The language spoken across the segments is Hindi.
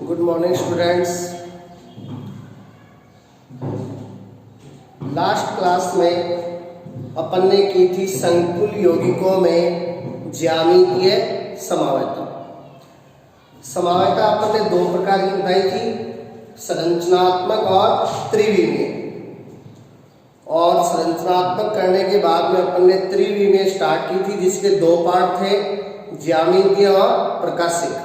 Good morning students. Last class में अपन ने की थी संकुल यौगिकों में ज्यामितीय समावयता। समावयता अपन ने दो प्रकार की बताई थी, संरचनात्मक और त्रिविमीय। और संरचनात्मक करने के बाद में अपन ने त्रिविमीय स्टार्ट की थी, जिसके दो पार्ट थे, ज्यामितीय और प्रकाशिक।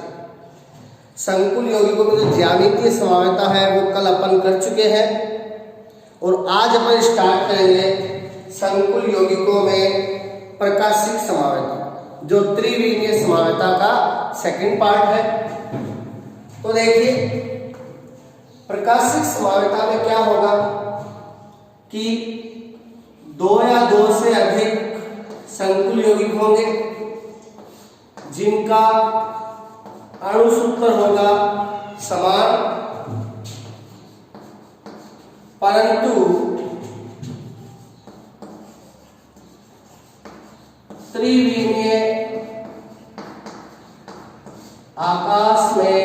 संकुल यौगिकों में जो ज्यामितीय समावयता है वो कल अपन कर चुके हैं और आज अपन स्टार्ट करेंगे संकुल यौगिकों में प्रकाशिक समावयता, जो त्रिविमीय समावयता का सेकंड पार्ट है। तो देखिए, प्रकाशिक समावयता में क्या होगा कि दो या दो से अधिक संकुल यौगिक होंगे जिनका अणु सूत्र होगा समान, परंतु त्रिविमीय आकाश में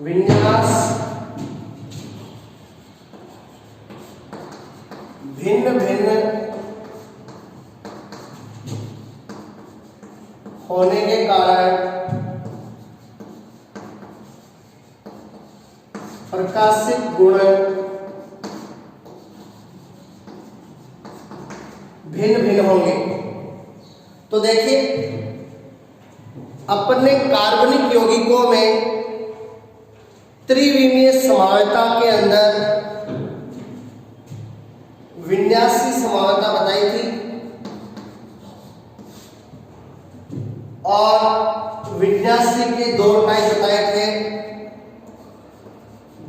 विन्यास भिन्न भिन्न होने के कारण प्रकाशिक गुण भिन्न भिन्न होंगे। तो देखिए, अपन ने कार्बनिक यौगिकों में त्रिविमीय समावयता के अंदर विन्यासी समावयता बताई थी और विन्यासी के दो टाइप बताए थे,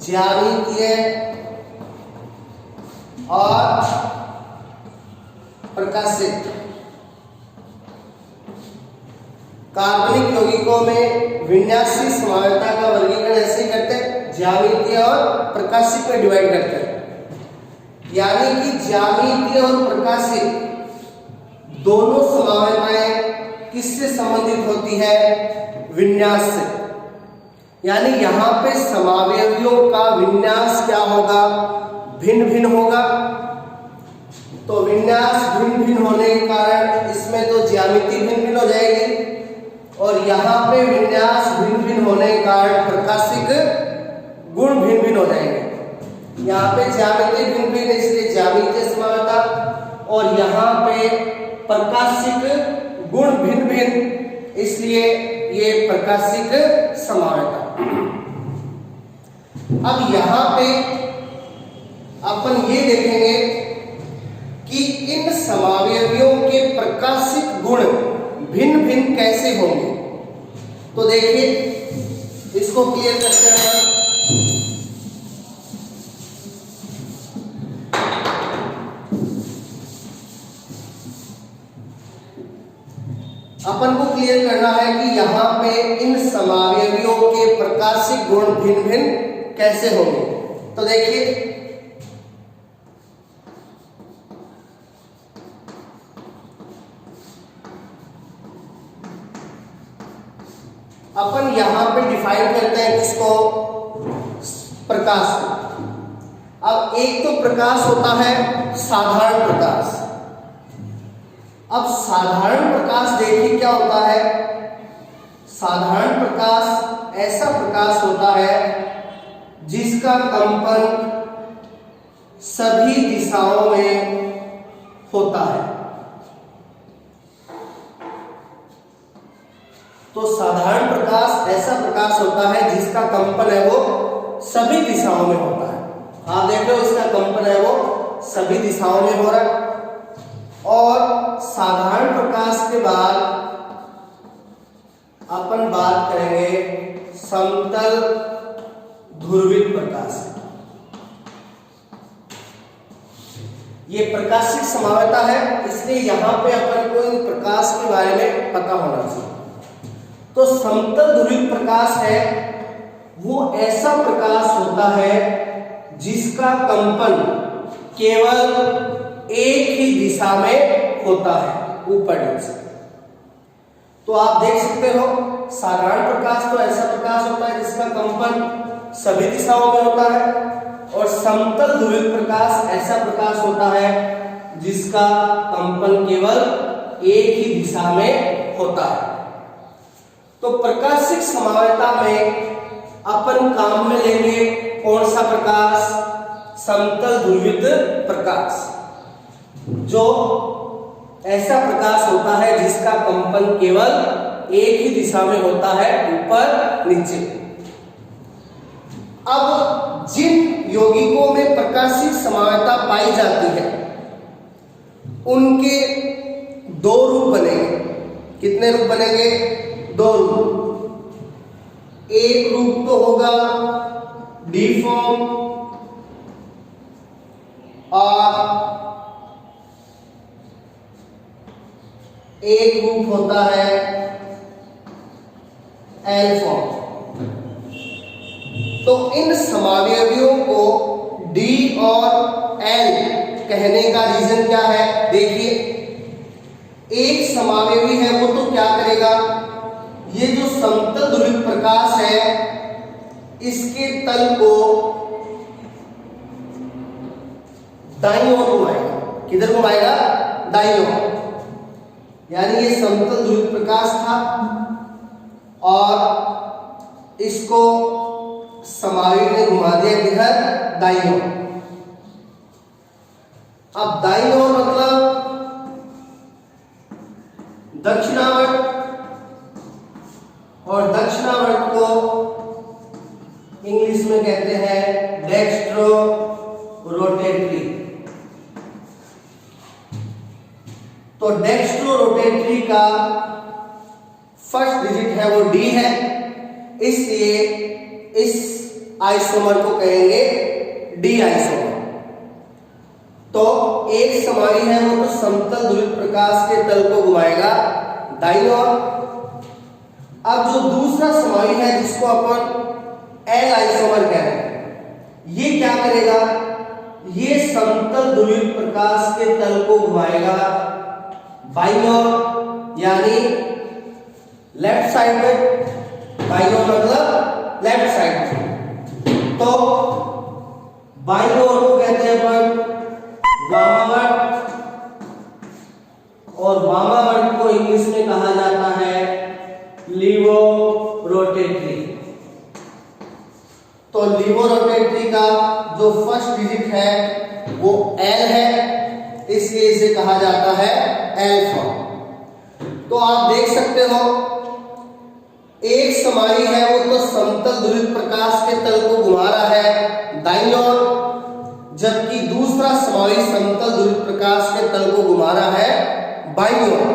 ज्यामितीय और प्रकाशिक। कार्बनिक यौगिकों में विन्यासी समावयता का वर्गीकरण ऐसे ही करते हैं, ज्यामितीय और प्रकाशिक में डिवाइड करते हैं। यानी कि ज्यामितीय और प्रकाशिक दोनों समावयताएं किससे संबंधित होती है? विन्यास से। यानी यहां पे समावयवियों का विन्यास क्या होगा? भिन्न भिन्न होगा। तो विन्यास भिन्न भिन्न होने के कारण इसमें तो ज्यामिति भिन्न भिन्न हो जाएगी और यहाँ पे विन्यास भिन्न भिन्न होने के कारण प्रकाशिक गुण भिन्न भिन्न हो जाएंगे। यहाँ पे ज्यामिति भिन्न भिन्न, इसलिए ज्यामितीय समावयता, और यहाँ पे प्रकाशिक गुण भिन्न भिन्न, इसलिए ये प्रकाशिक समावयता। अब यहाँ पे अपन ये देखेंगे कि इन समावयवियों के प्रकाशिक गुण भिन्न भिन्न कैसे होंगे। तो देखिए, इसको क्लियर करते हैं। अपन को क्लियर करना है कि यहाँ पे इन समावयवियों के प्रकाशिक गुण भिन्न भिन्न कैसे होंगे। तो देखिए, अपन यहाँ पे डिफाइन करते हैं किसको? प्रकाश को। अब एक तो प्रकाश होता है साधारण प्रकाश। अब साधारण प्रकाश देखिए क्या होता है। साधारण प्रकाश ऐसा प्रकाश होता है जिसका कंपन सभी दिशाओं में होता है। तो साधारण प्रकाश ऐसा प्रकाश होता है जिसका कंपन है वो सभी दिशाओं में होता है। आप देख रहे हो, इसका कंपन है वो सभी दिशाओं में हो रहा है। और साधारण प्रकाश के बाद अपन बात करेंगे समतल ध्रुवित प्रकाश। ये प्रकाशिक समावयता है, इसलिए यहां पे अपन को इन प्रकाश के बारे में पता होना चाहिए। तो समतल ध्रुवित प्रकाश है वो ऐसा प्रकाश होता है जिसका कंपन केवल एक ही दिशा में होता है, ऊपर नीचे। तो आप देख सकते हो साधारण प्रकाश तो ऐसा प्रकाश होता है जिसका कंपन सभी दिशाओं में होता है, और समतल ध्रुवित प्रकाश ऐसा प्रकाश होता है जिसका कंपन केवल एक ही दिशा में होता है। तो प्रकाशिक समवायता में अपन काम में लेंगे कौन सा प्रकाश? समतल ध्रुवित प्रकाश, जो ऐसा प्रकाश होता है जिसका कंपन केवल एक ही दिशा में होता है, ऊपर नीचे। अब जिन यौगिकों में प्रकाशिक समवायता पाई जाती है उनके दो रूप बनेंगे। कितने रूप बनेंगे? दो रूप। एक रूप तो होगा डी फॉर्म और एक रूप होता है एल फॉर्म। तो इन समावयवियों को डी और एल कहने का रीजन क्या है? देखिए, एक समावयवी है वो तो क्या करेगा, ये जो समतल ध्रुवित प्रकाश है इसके तल को दाईं ओर घुमाएगा। किधर घुमाएगा? दाईं ओर। यानी ये समतल ध्रुवित प्रकाश था और इसको समावयवी ने घुमा दिया किधर? दाईं ओर। अब दाईं ओर मतलब दक्षिणावर्त, और दक्षिणावर्त को इंग्लिश में कहते हैं डेक्स्ट्रो रोटेटरी। तो डेक्स्ट्रो रोटेटरी का फर्स्ट डिजिट है वो डी है, इसलिए इस आइसोमर को कहेंगे डी आइसोमर। तो एक समावयवी है वो तो समतल ध्रुवित प्रकाश के तल को घुमाएगा दाईं ओर। अब जो दूसरा समावयवी है जिसको अपन एल आइसोमर कह रहे हैं, ये क्या करेगा? ये समतल ध्रुवित प्रकाश के तल को घुमाएगा बाईं ओर, यानी लेफ्ट साइड में। बाईं ओर मतलब लेफ्ट साइड। तो बाईं ओर को कहते हैं अपन वामावर्त, और वामावर्त को इंग्लिश में कहा जाता है लीवो रोटेटरी। तो लीवो रोटेटरी का जो फर्स्ट डिजिट है वो एल है, इसलिए इसे कहा जाता है एल फॉर्म। तो आप देख सकते हो एक समावयवी है वो तो समतल ध्रुवित प्रकाश के तल को घुमा रहा है दाईं ओर, जबकि दूसरा समावयवी समतल ध्रुवित प्रकाश के तल को घुमा रहा है बाईं ओर।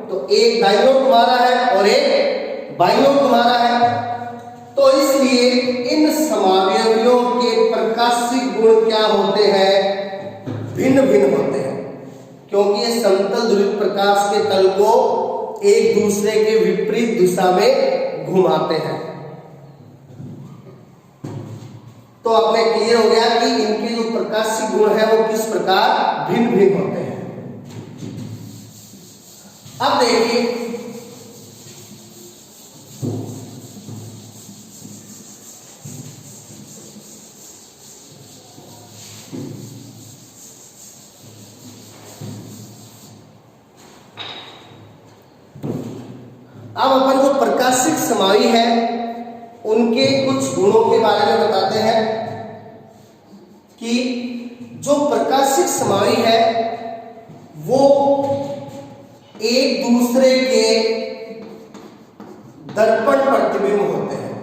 तो एक दाईं ओर घुमा रहा है और एक बाईं ओर घुमा रहा है। तो इसलिए इन समावयवियों के प्रकाशिक गुण क्या होते हैं? भिन्न भिन्न होते हैं, क्योंकि ये समतल ध्रुवित प्रकाश के तल को एक दूसरे के विपरीत दिशा में घुमाते हैं। तो अपने क्लियर हो गया कि इनके जो प्रकाशिक गुण है वो किस प्रकार भिन्न भिन्न होते हैं। अब देखिए, अब अपन जो प्रकाशिक समावयवी है उनके कुछ गुणों के बारे में बताते हैं कि जो प्रकाशिक समावयवी है वो एक दूसरे के दर्पण प्रतिबिंब होते हैं।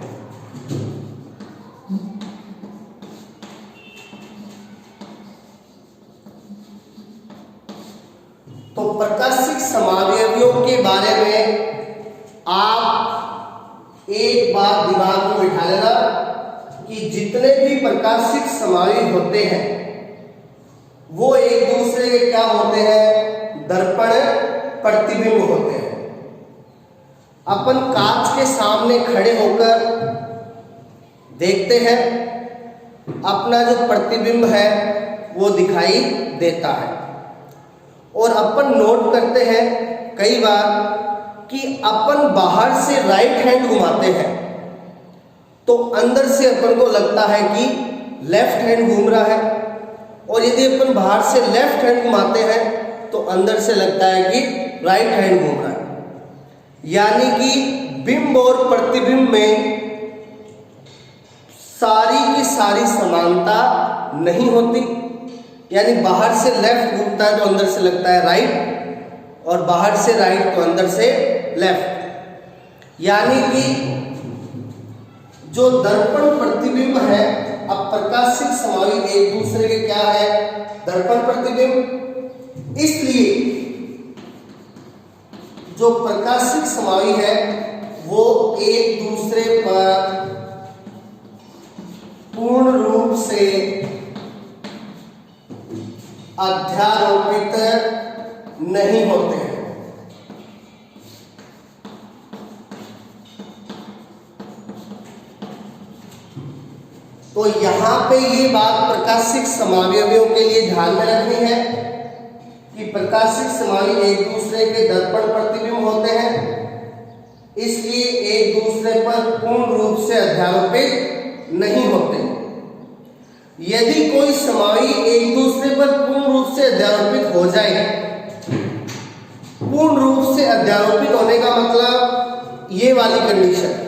तो प्रकाशिक समावयवियों के बारे में आप एक बात दिमाग में बिठा लेना कि जितने भी प्रकाशिक समावयवी होते हैं वो एक दूसरे के क्या होते हैं? दर्पण प्रतिबिंब होते हैं। अपन कांच के सामने खड़े होकर देखते हैं, अपना जो प्रतिबिंब है वो दिखाई देता है, और अपन नोट करते हैं कई बार कि अपन बाहर से राइट हैंड घुमाते हैं तो अंदर से अपन को लगता है कि लेफ्ट हैंड घूम रहा है, और यदि अपन बाहर से लेफ्ट हैंड घुमाते हैं तो अंदर से लगता है कि राइट हैंड घूम रहा है। यानी कि बिंब और प्रतिबिंब में सारी की सारी समानता नहीं होती। यानी बाहर से लेफ्ट घूमता है तो अंदर से लगता है राइट, और बाहर से राइट तो अंदर से लेफ्ट। यानी कि जो दर्पण प्रतिबिंब है, अब प्रकाशिक समावि एक दूसरे के क्या है, दर्पण प्रतिबिंब। इसलिए जो प्रकाशिक समावि है वो एक दूसरे पर पूर्ण रूप से अध्यारोपित नहीं होते हैं। तो यहां पे ये बात प्रकाशिक समावयवियों के लिए ध्यान में रखनी है कि प्रकाशिक समावयव एक दूसरे के दर्पण प्रतिबिंब होते हैं, इसलिए एक दूसरे पर पूर्ण रूप से अध्यारोपित नहीं होते। यदि कोई समावयव एक दूसरे पर पूर्ण रूप से अध्यारोपित हो जाए, पूर्ण रूप से अध्यारोपित होने का मतलब ये वाली कंडीशन,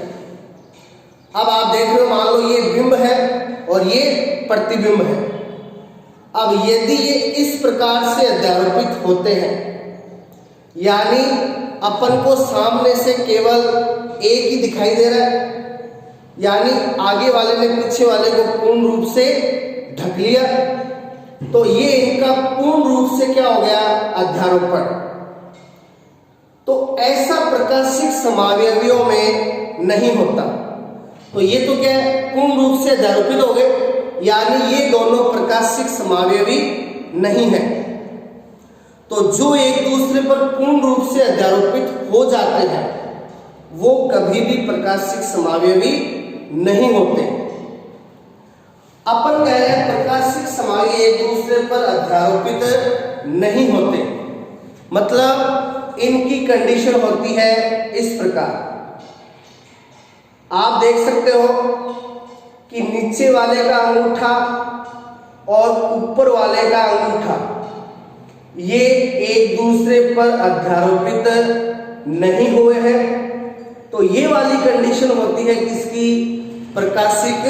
अब आप देख रहे हो, मान लो ये बिंब है और ये प्रतिबिंब है। अब यदि ये इस प्रकार से अध्यारोपित होते हैं, यानी अपन को सामने से केवल एक ही दिखाई दे रहा है, यानी आगे वाले ने पीछे वाले को पूर्ण रूप से ढक लिया, तो ये इनका पूर्ण रूप से क्या हो गया, अध्यारोपण। तो ऐसा प्रकाशिक समावयवियों में नहीं होता। तो ये तो क्या है, पूर्ण रूप से अध्यारोपित हो गए, यानी ये दोनों प्रकाशिक समावयवी नहीं है। तो जो एक दूसरे पर पूर्ण रूप से अध्यारोपित हो जाते हैं वो कभी भी प्रकाशिक समावयवी नहीं होते। अपन कह रहे हैं प्रकाशिक समावयव एक दूसरे पर अध्यारोपित नहीं होते, मतलब इनकी कंडीशन होती है इस प्रकार। आप देख सकते हो कि नीचे वाले का अंगूठा और ऊपर वाले का अंगूठा ये एक दूसरे पर अध्यारोपित नहीं हुए हैं। तो ये वाली कंडीशन होती है किसकी, प्रकाशिक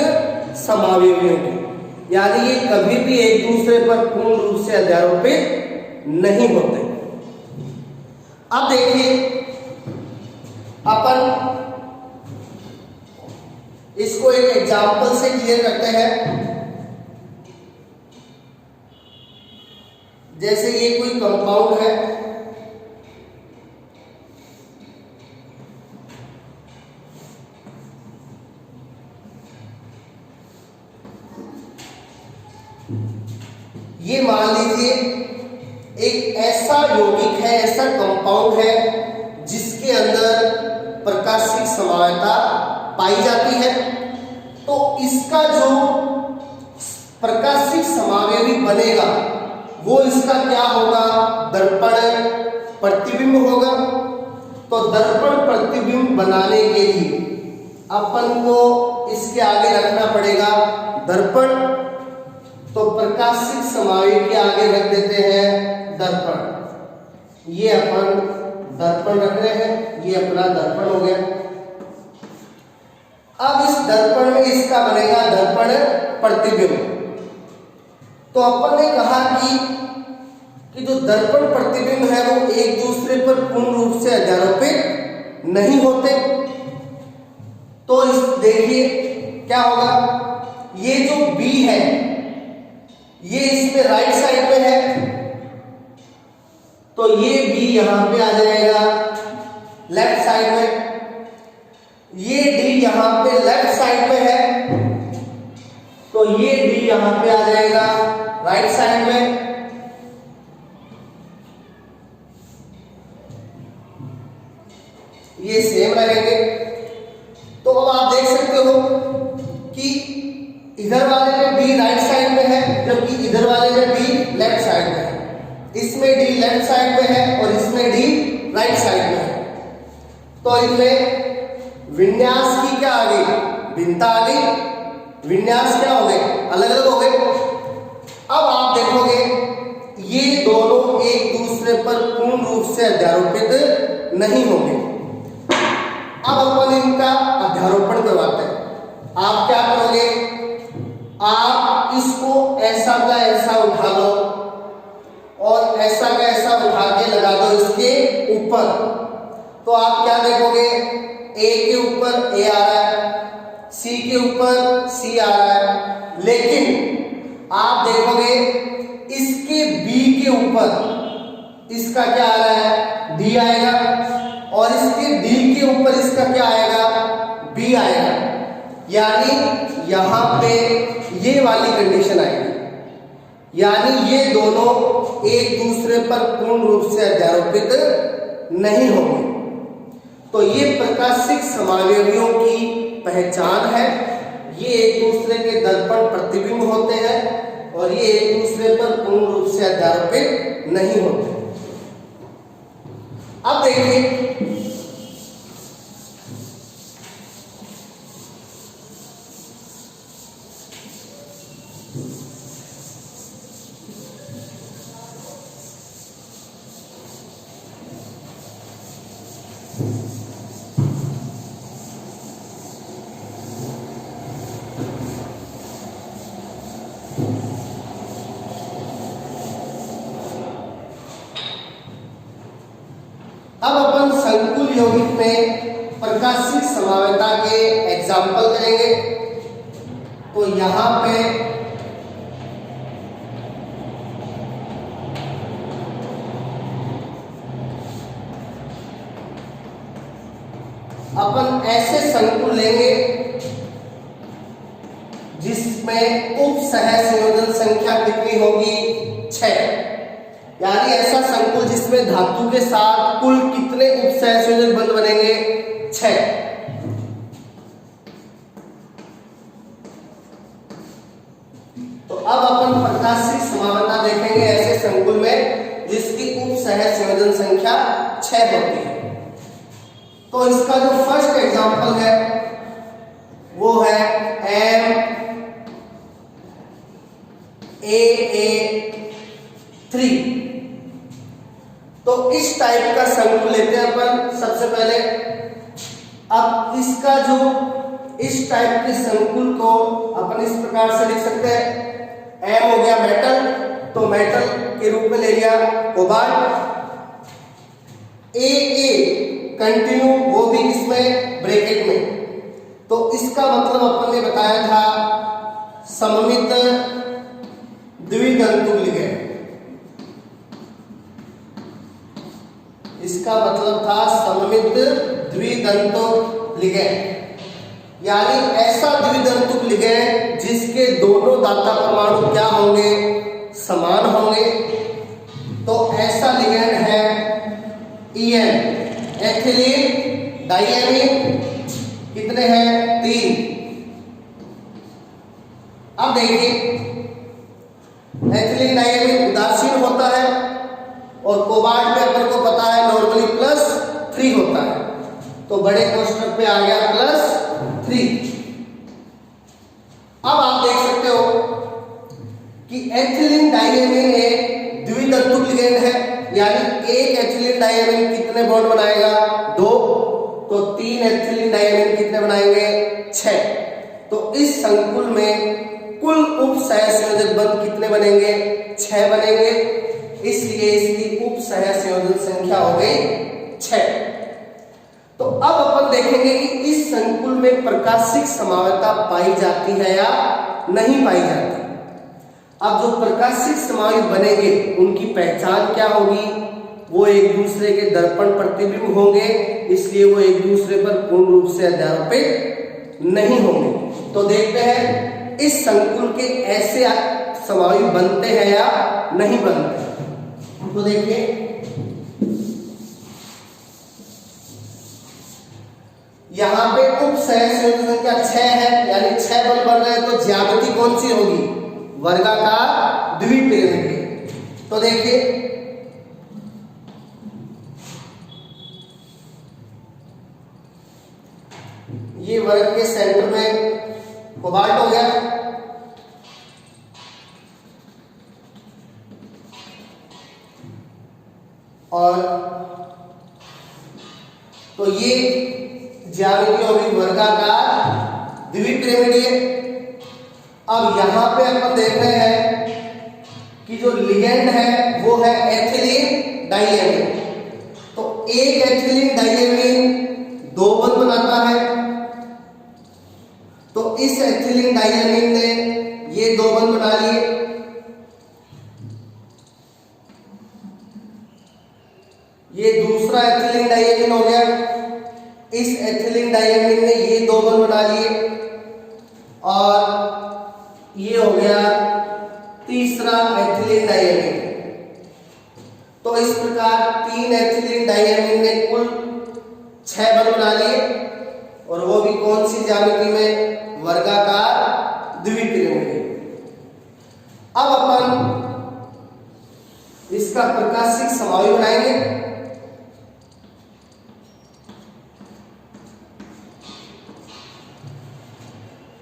समावयवियों की, यानी ये कभी भी एक दूसरे पर पूर्ण रूप से अध्यारोपित नहीं होते। अब देखिए, अपन इसको एक एग्जाम्पल से क्लियर करते हैं। जैसे ये कोई कंपाउंड है, ये मान लीजिए एक ऐसा यौगिक है, ऐसा कंपाउंड है जिसके अंदर प्रकाशिक समावयता पाई जाती है। तो इसका जो प्रकाशिक समावयवी बनेगा वो इसका क्या होगा, दर्पण प्रतिबिंब होगा। तो दर्पण प्रतिबिंब बनाने के लिए अपन को इसके आगे रखना पड़ेगा दर्पण। तो प्रकाशिक समावयव के आगे रख देते हैं दर्पण। ये अपन दर्पण रख रहे हैं, ये अपना दर्पण हो गया। अब इस दर्पण में इसका बनेगा दर्पण प्रतिबिंब। तो अपन ने कहा कि जो दर्पण प्रतिबिंब है वो एक दूसरे पर पूर्ण रूप से अध्यारोपित नहीं होते। तो इस देखिए क्या होगा, ये जो B है ये इसमें राइट साइड में है, तो ये B यहां पे आ जाएगा लेफ्ट साइड में। ये D यहां पे लेफ्ट साइड में है, तो ये D यहां पे आ जाएगा राइट साइड में। ये सेम रहेंगे। तो अब आप देख सकते हो कि इधर वाले में B राइट साइड में है, जबकि इधर वाले में B लेफ्ट साइड में है। इसमें D लेफ्ट साइड में है और इसमें D राइट साइड में है। तो इनमें विन्यास की क्या आ गई, भिन्नता आ गई, विन्यास क्या हो गए, अलग अलग हो गए। अब आप देखोगे ये दोनों एक दूसरे पर पूर्ण रूप से अध्यारोपित नहीं होंगे। अब अपन इनका अध्यारोपण करवाते हैं। आप क्या करोगे, आप इसको ऐसा का ऐसा उठा लो और ऐसा का ऐसा उठा के लगा दो इसके ऊपर, तो आप क्या देखोगे, ए के ऊपर ए आ रहा है, सी के ऊपर सी आ रहा है, लेकिन आप देखोगे इसके बी के ऊपर इसका क्या आ रहा है, डी आएगा, और इसके डी के ऊपर इसका क्या आएगा, बी आएगा। यानी यहां पे ये वाली कंडीशन आएगी, यानी ये दोनों एक दूसरे पर पूर्ण रूप से अध्यारोपित नहीं होंगे। तो ये प्रकाशिक समावयवियों की पहचान है। ये एक दूसरे के दर्पण प्रतिबिंब होते हैं और ये एक दूसरे पर पूर्ण रूप से अध्यारोपित नहीं होते। अब देखिए अब अपन संकुल यौगिक में प्रकाशिक समावयता के एग्जाम्पल करेंगे। तो यहां पे अपन ऐसे संकुल लेंगे जिसमें उप सहसंयोजन संख्या कितनी होगी, 6। यानी ऐसा संकुल जिसमें धातु के साथ कुल कितने उप सहसंयोजक बंध बनेंगे, 6। तो अब अपन प्रकाशिक समावयता देखेंगे ऐसे संकुल में जिसकी उप सहसंयोजन संख्या 6 होती है। तो इसका जो फर्स्ट एग्जांपल है वो है MAA3। तो इस टाइप का संकुल लेते हैं अपन सबसे पहले। अब इसका जो इस टाइप के संकुल को अपन इस प्रकार से लिख सकते हैं। M हो गया मेटल, तो मेटल के रूप में ले लिया कोबाल्ट। AA कंटिन्यू, वो भी इसमें ब्रैकेट में। तो इसका मतलब अपन ने बताया था सममित द्वितंतुक लिगैंड। इसका मतलब था सममित द्वितंतुक लिगैंड, यानी ऐसा द्वितंतुक लिगैंड जिसके दोनों दाता परमाणु क्या होंगे, समान होंगे। तो ऐसा लिगैंड है EN, एथिलीन डाइएमीन। कितने हैं, 3। अब देखिए एथिलीन डाइएमीन उदासीन होता है और कोबाल्ट में अपन को पता है नॉर्मली +3 होता है। तो बड़े कोष्ठक पे आ गया +3। अब आप देख सकते हो कि एथिलीन डाइएमीन एक द्वितंतुक लिगैंड है, यानी एक एथिलीन डाइएमीन कितने बॉन्ड बनाएगा, 2। तो 3 एथिलीन डाइएमीन कितने बनाएंगे, 6। तो इस संकुल में कुल उप सहसंयोजक बंध कितने बनेंगे, 6 बनेंगे। इसलिए इसकी उप सहसंयोजन संख्या हो गई 6। तो अब अपन देखेंगे कि इस संकुल में प्रकाशिक समावयता पाई जाती है या नहीं पाई जाती। अब जो प्रकाशिक समावयव बनेंगे उनकी पहचान क्या होगी, वो एक दूसरे के दर्पण प्रतिबिंब होंगे, इसलिए वो एक दूसरे पर पूर्ण रूप से अध्यारोपित नहीं होंगे। तो देखते हैं इस संकुल के ऐसे समावयव बनते हैं या नहीं बनते। तो देखिए यहां पे उप सहसंयोजक संख्या 6 है, यानी 6 बल बन रहे हैं। तो ज्यामिति कौन सी होगी, वर्गाकार द्विप्रेरक। तो देखिए ये वर्ग के सेंटर में कोबाल्ट हो गया, और तो ये ज्यामिति होगी वर्गाकार द्विपिरामिडीय। अब यहां पे अपन देख रहे हैं कि जो लिगेंड है वो है एथिलीन डाइएमीन। तो एक एथिलीन डाइएमीन दो बंध बनाता है, तो इस एथिलीन डाइएमीन ने ये दो बंध बना लिए। ये दूसरा एथिलीन डाइएमीन हो गया, इस एथिलीन डाइएमीन ने ये दो बंध बना लिए, और ये हो गया तीसरा एथिलीन डाइएमीन। तो इस प्रकार तीन एथिलीन डाइएमीन ने कुल 6 बंध बना लिए, और वो भी कौन सी ज्यामिति में? वर्गाकार द्विपिरामिडीय। अब अपन इसका प्रकाशिक समावयव बनाएंगे।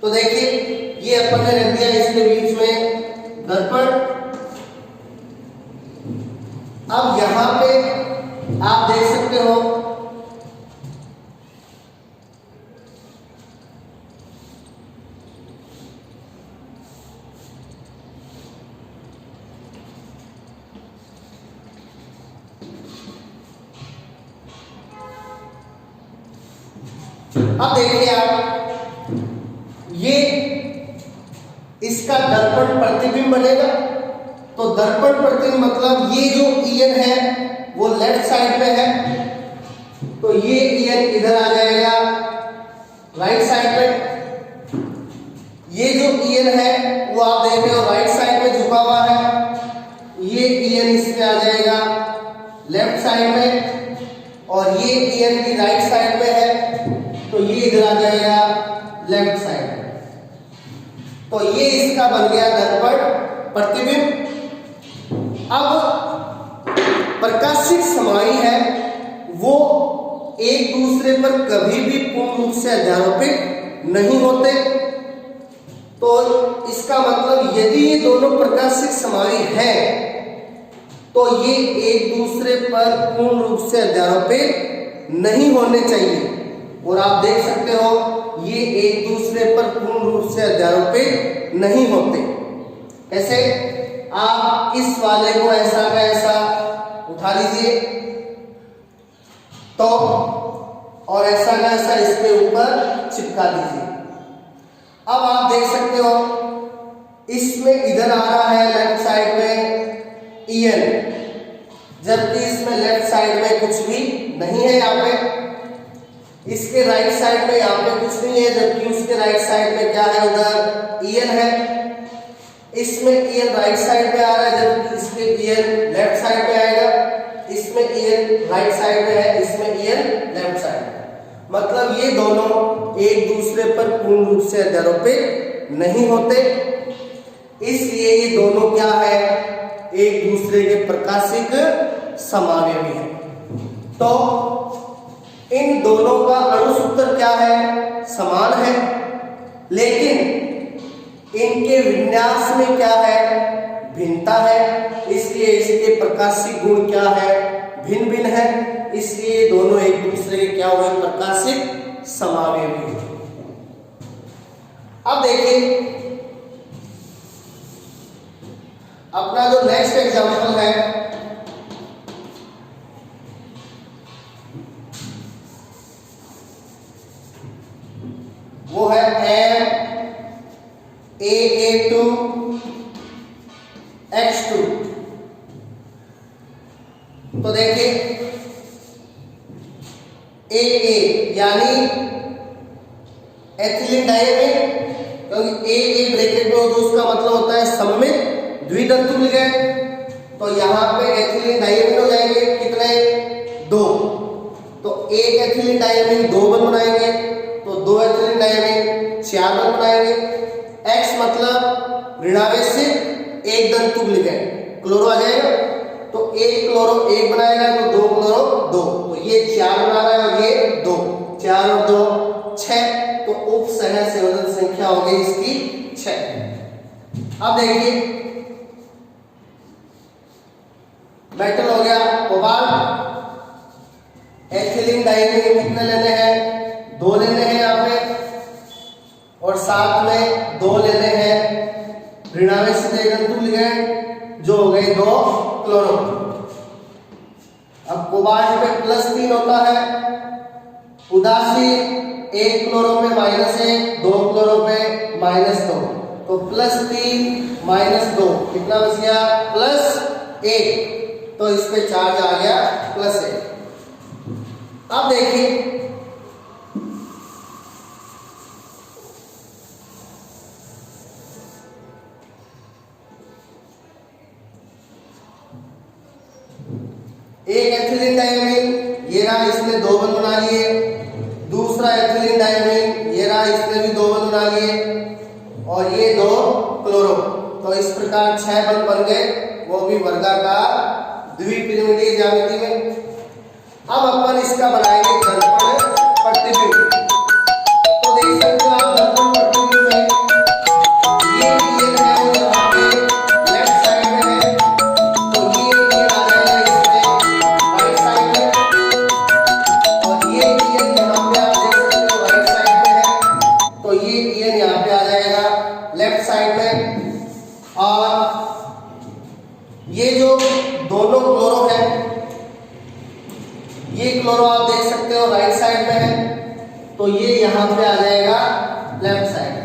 तो देखिए, ये अपन ने रख दिया इसके बीच में दर्पण। अब यहां पे आप देख सकते हो अब देखिए आप, ये इसका दर्पण प्रतिबिंब बनेगा। तो दर्पण प्रतिबिंब मतलब ये जो ईएन है वो लेफ्ट साइड में है, तो ये ईएन इधर आ जाएगा राइट साइड में। ये जो ईएन है वो आप देख रहे हो राइट साइड में झुका हुआ है, ये ईएन इसमें आ जाएगा लेफ्ट साइड में, और ये ईएन भी राइट साइड में है, तो ये इधर आ जाएगा लेफ्ट साइड में। तो ये इसका बन गया दर्पण प्रतिबिंब। अब प्रकाशिक समाई है वो एक दूसरे पर कभी भी पूर्ण रूप से अध्यारोपित नहीं होते। तो इसका मतलब यदि ये दोनों प्रकाशिक समाई है तो ये एक दूसरे पर पूर्ण रूप से अध्यारोपित नहीं होने चाहिए। और आप देख सकते हो ये एक दूसरे पर पूर्ण रूप से अध्यारोपित नहीं होते। कैसे? आप इस वाले को ऐसा का ऐसा उठा लीजिए तो, और ऐसा का ऐसा इसके ऊपर चिपका दीजिए। अब आप देख सकते हो इसमें इधर आ रहा है लेफ्ट साइड में ईएन, जबकि इसमें लेफ्ट साइड में कुछ भी नहीं है। यहाँ पे इसके राइट साइड में यहाँ पे कुछ नहीं है, जबकि उसके राइट साइड में क्या है? उधर ईएन है। इसमें ईएन राइट साइड में आ रहा है, जबकि इसके ईएन लेफ्ट साइड में आएगा। इसमें ईएन राइट साइड में है, इसमें ईएन लेफ्ट साइड में। मतलब ये दोनों एक दूसरे पर पूर्ण रूप से अध्यारोपित नहीं होते, इसलिए ये दोनों क्या है? एक दूसरे के प्रकाशिक समावयवी है। तो इन दोनों का अणुसूत्र क्या है? समान है, लेकिन इनके विन्यास में क्या है? भिन्नता है। इसलिए इसके प्रकाशिक गुण क्या है? भिन्न भिन्न है। इसलिए दोनों एक दूसरे के क्या हुए? प्रकाशिक समावयवी। अब देखिए अपना जो नेक्स्ट एग्जांपल है वो है MaA2 X2। तो देखिए AA यानी एथिलीन डाइएमीन, क्योंकि AA ब्रैकेट में हो तो उसका मतलब होता है सममित द्वितंतु लिगैंड। तो यहाँ पे एथिलीन डाइएमीन हो जाएंगे कितने? 2। तो एक एथिलीन डाइएमीन 2 बंध बनाएंगे, तो 2 एथिलीन डाइएमीन 4 बंध बनाएंगे। X मतलब ऋणावेशित एक दंतु लिगैंड, क्लोरो आ जाएगा। तो एक क्लोरो 1 बनाएगा, तो 2 क्लोरो 2, तो ये 4 बना रहा है और ये 2, 4 और 2 6। देखिए मेटल हो गया कोबाल्ट, एथिलीन डाइमीन कितने लेने हैं, 2 लेने हैं यहाँ पे, और साथ में 2 लेने हैं ऋणावेशित तंतु लिगैंड जो हो गए 2 क्लोरो। अब कोबाल्ट पे +3 होता है, उदासीन 1 क्लोरो पे -1, 2 क्लोरो पे -2, तो +3 -2 कितना बच गया, +1, तो इस पे चार्ज आ गया +1। अब देखिए एक एथिलीन डाइमीन, ये रहा, इसने 2 बंध बना लिए, दूसरा एथिलीन डाइमीन, ये रहा, इसने भी 2 बंध बना लिए, और ये 2 क्लोरो, तो इस प्रकार 6 बंध बन गए, वो भी वर्गाकार द्विपिरिमिडीय ज्यामिति में। अब अपन इसका बनाएंगे दर्पण प्रतिबिंब। तो देख सकते हो आप दर्पण प्रतिबिंब में ये है वो यहाँ पे लेफ्ट साइड में है, तो ये आ जाएगा इसमें राइट साइड में, और ये यहाँ पे आप देख सकते हो राइट साइड में है, तो ये यहाँ पे आ जाएगा लेफ्ट साइड में। और ये जो दोनों क्लोरो है, ये क्लोरो आप देख सकते हो राइट साइड में है, तो ये यहां पे आ जाएगा लेफ्ट साइड,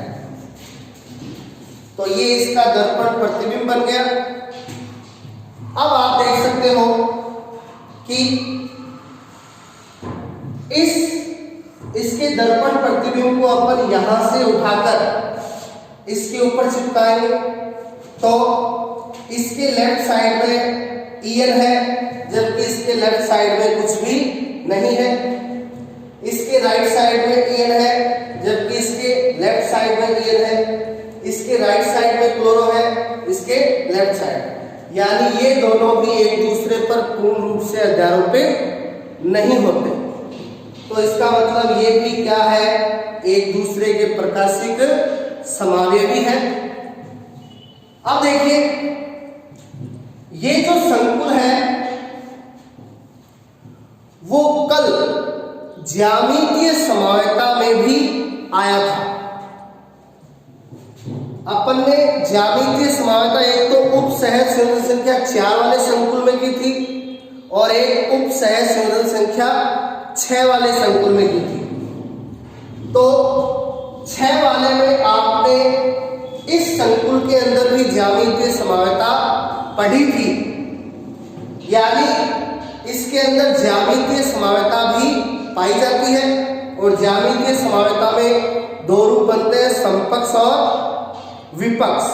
तो ये इसका दर्पण प्रतिबिंब बन गया। अब आप देख सकते हो कि इसके दर्पण प्रतिबिंब को अपन यहां से उठाकर इसके ऊपर चिपकाएंगे, तो इसके लेफ्ट साइड में ईएन है, जबकि इसके लेफ्ट साइड में कुछ भी नहीं है। इसके राइट साइड में ईएन है, जबकि इसके लेफ्ट साइड में ईएन है। इसके राइट साइड में क्लोरो है, इसके लेफ्ट साइड, यानी ये दोनों भी एक दूसरे पर पूर्ण रूप से अध्यारोपित नहीं होते। तो इसका मतलब ये भी क्या है, एक दूसरे के प्रकाशिक समावयवी है। अब देखिए ये जो संकुल है वो कल ज्यामितीय समावयता में भी आया था। अपन ने ज्यामितीय समावयता एक तो उपसहज संयोजन संख्या 4 वाले संकुल में की थी, और एक उपसहज संयोजन संख्या 6 वाले संकुल में की थी। तो 6 वाले में आपने इस संकुल के अंदर भी ज्यामितीय समावयता पढ़ी थी, यानी इसके अंदर ज्यामितीय समावयता भी पाई जाती है, और ज्यामितीय समावयता में 2 रूप बनते हैं, समपक्ष और विपक्ष।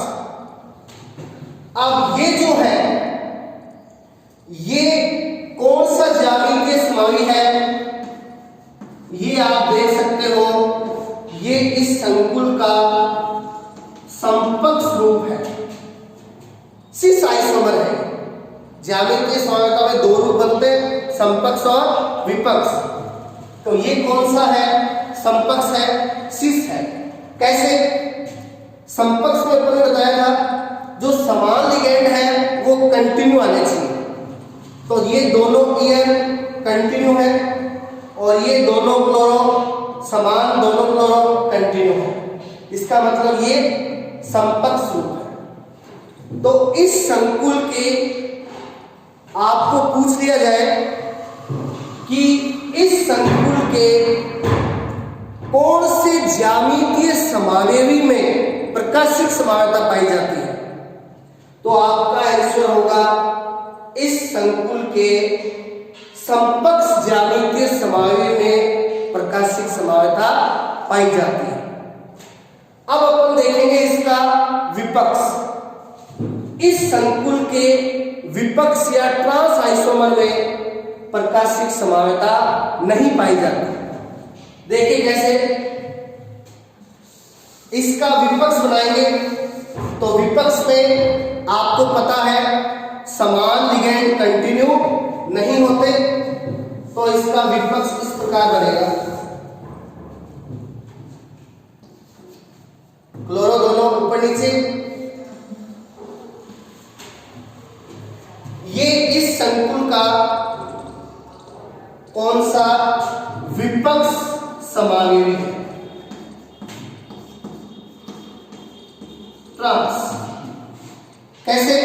अब ये जो है ये कौन सा ज्यामितीय समावयवी है, ये आप देख सकते हो, ये इस संकुल का समपक्ष रूप है, सिस आइसोमर है। ज्यामितीय समावयता में 2 रूप बनते हैं, समपक्ष और विपक्ष। तो ये कौन सा है, समपक्ष है, सिस है। कैसे? समपक्ष में अपन ने बताया था जो समान लिगेंड है वो कंटिन्यू आने चाहिए, तो ये दोनों ईएन कंटिन्यू है, और ये दोनों क्लोरो समान, दोनों क्लोरो कंटिन्यू है। इसका मतलब ये समपक्ष रूप है। तो इस संकुल के आपको पूछ लिया जाए कि इस संकुल के कौन से ज्यामितीय समावयवी में प्रकाशिक समावयता पाई जाती है, तो आपका आंसर होगा इस संकुल के समपक्ष ज्यामितीय समावयवी में प्रकाशिक समावयता पाई जाती है। अब अपन देखेंगे इसका विपक्ष। इस संकुल के विपक्ष या ट्रांस आइसोमर में प्रकाशिक समावयता नहीं पाई जाती। देखिए कैसे इसका विपक्ष बनाएंगे, तो विपक्ष में आपको पता है समान लिगेंड कंटिन्यू नहीं होते, तो इसका विपक्ष इस प्रकार बनेगा, क्लोरो दोनों ऊपर नीचे, का कौन सा विपक्ष समावयवी है? ट्रांस। कैसे?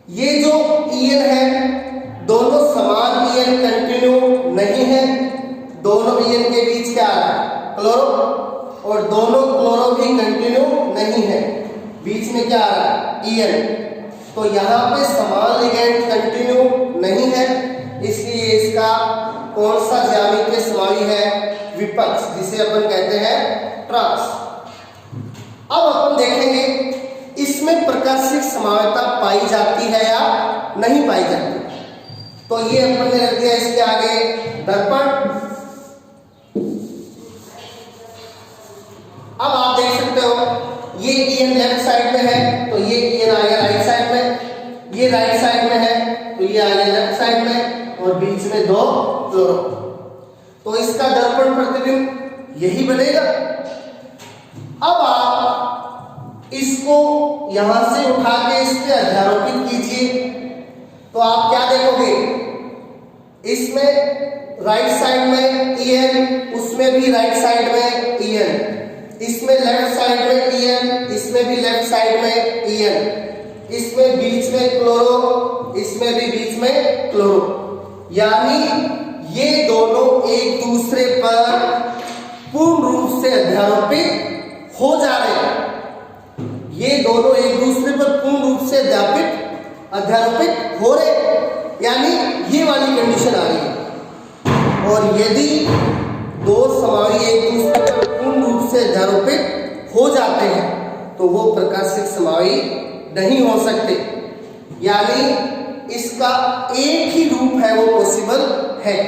ये जो ईएन है दोनों समान ईएन कंटिन्यू नहीं है, दोनों ईएन के बीच क्या आ रहा है? क्लोरो, और दोनों क्लोरो भी कंटिन्यू नहीं है, बीच में क्या आ रहा है? ईएन। तो यहाँ पे समान लिगेंड कंटिन्यू नहीं है, इसलिए इसका कौन सा ज्यामितीय समावयवी है? विपक्ष, जिसे अपन कहते हैं ट्रांस। अब अपन देखेंगे इसमें प्रकाशिक समावयता पाई जाती है या नहीं पाई जाती। तो ये अपन ने रख दिया इसके आगे दर्पण। अब आप देख सकते हो ये ईएन लेफ्ट साइड में है तो ये ईएन आ गया राइट साइड में, ये राइट साइड में है तो ये आ गया लेफ्ट साइड में, और बीच में दो क्लोरो। तो इसका दर्पण प्रतिबिंब यही बनेगा। अब आप इसको यहां से उठा के इस पे अध्यारोपित कीजिए तो आप क्या देखोगे? इसमें राइट साइड में ईएन, उसमें भी राइट साइड में ईएन, इसमें लेफ्ट साइड में ईएन, इसमें भी लेफ्ट साइड में ईएन, इसमें बीच में क्लोरो, इसमें भी बीच में क्लोरो। यानी ये दोनों एक दूसरे पर पूर्ण रूप से अध्यारोपित हो जा रहे हैं। ये दोनों एक दूसरे पर पूर्ण रूप से अध्यारोपित हो रहे, यानी ये वाली कंडीशन आ रही है। और यदि दो समावयवी एक दूसरे पर पूर्ण रूप से अध्यारोपित हो जाते हैं तो वो प्रकाशिक समावयवी नहीं हो सकते, यानी इसका एक ही रूप है वो पॉसिबल है।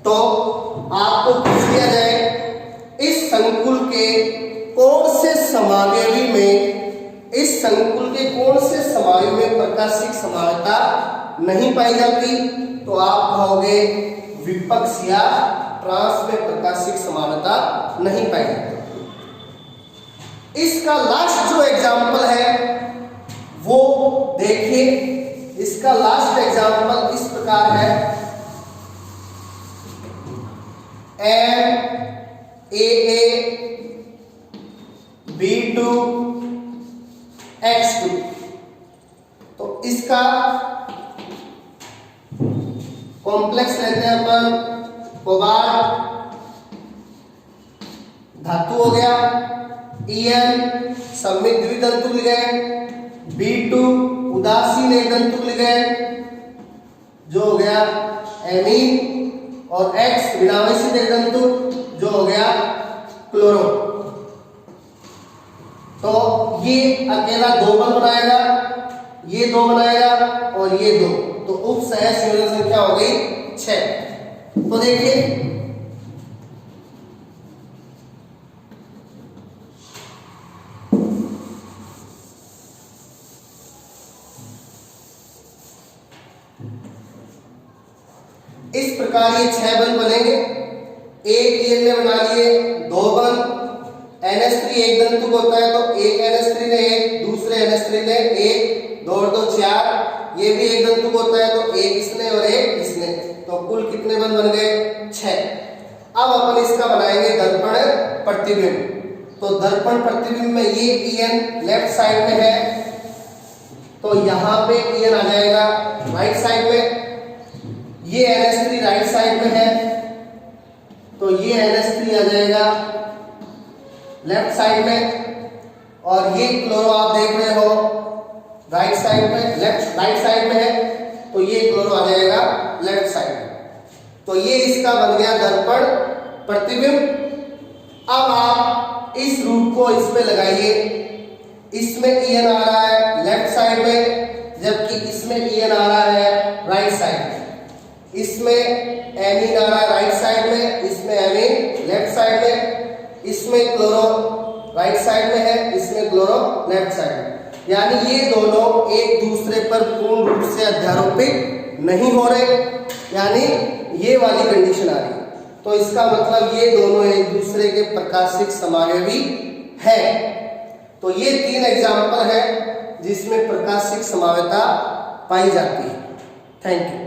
तो आपको पूछ लिया जाए इस संकुल के कौन से समावयवी में, इस संकुल के कौन से समावयवी में प्रकाशिक समावयता नहीं पाई जाती, तो आप कहोगे विपक्ष या ट्रांस में प्रकाशिक समावयता नहीं पाई जाती। इसका लास्ट जो एग्जाम्पल है वो देखिए, इसका लास्ट एग्जाम्पल इस प्रकार है MAAB2X2। तो इसका कॉम्प्लेक्स लेते हैं अपन, कोबाल्ट धातु हो गया, EN सममित द्वितंतु लिगैंड, B2 उदासीन एक तंतु लिगैंड जो हो गया एमीन, और X विनावसित एक तंतु जो हो गया क्लोरो। तो ये अकेला दो बल बनाएगा, ये दो बनाएगा और ये दो, तो उप सह संयोजन संख्या हो गई 6। तो देखिए इस प्रकार ये 6 बंध बनेंगे। एक ईएन ने बना लिए 2 बंध, NH3 एक तंतु होता है तो एक NH3 ने एक, दूसरे NH3 ने एक, 2 और 2 4, ये भी एक तंतु होता है तो एक इसने और एक इसने, तो कुल कितने बंध बन गए? 6। अब अपन इसका बनाएंगे दर्पण प्रतिबिंब। तो दर्पण प्रतिबिंब में ये ईएन लेफ्ट साइड में है तो यहां पे ईएन आ जाएगा राइट साइड में, ये NH3 राइट साइड में है तो ये NH3 आ जाएगा लेफ्ट साइड में, और ये क्लोरो आप देख रहे हो राइट साइड में, राइट साइड में है तो ये क्लोरो आ जाएगा लेफ्ट साइड में। तो ये इसका बन गया दर्पण प्रतिबिंब। अब आप इस रूप को इसमें लगाइए, इसमें ईएन आ रहा है लेफ्ट साइड में जबकि इसमें ईएन आ रहा है राइट साइड में, इसमें एमीन आ रहा है राइट साइड में, इसमें एमीन लेफ्ट साइड में, इसमें क्लोरो राइट साइड में है, इसमें क्लोरो लेफ्ट साइड में। यानी ये दोनों एक दूसरे पर पूर्ण रूप से अध्यारोपित नहीं हो रहे, यानी ये वाली कंडीशन आ रही है। तो इसका मतलब ये दोनों एक दूसरे के प्रकाशिक समावयवी है। तो ये 3 एग्जाम्पल है जिसमें प्रकाशिक समावयता पाई जाती है। Thank you.